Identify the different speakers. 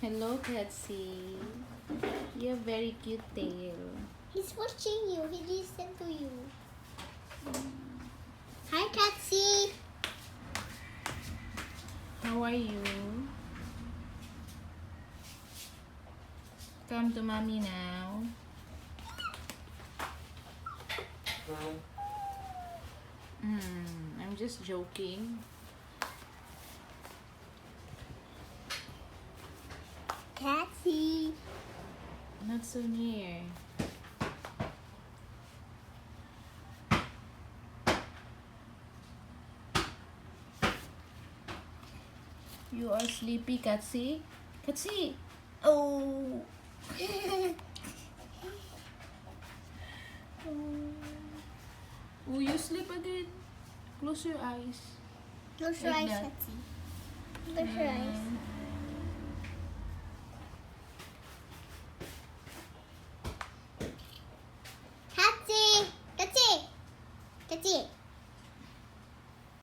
Speaker 1: Hello, Patsy. You have very cute tail.
Speaker 2: He's watching you. He listened to you. Hi, Patsy.
Speaker 1: How are you? Come to mommy now. I'm just joking.
Speaker 2: Patsy.
Speaker 1: Not so near. You are sleepy, Katsi? Katsi! Oh! Oh, you sleep again. Close your eyes.
Speaker 2: Close your
Speaker 1: Like
Speaker 2: eyes,
Speaker 1: that.
Speaker 2: Patsy. Close your eyes. Patsy. Patsy. Patsy.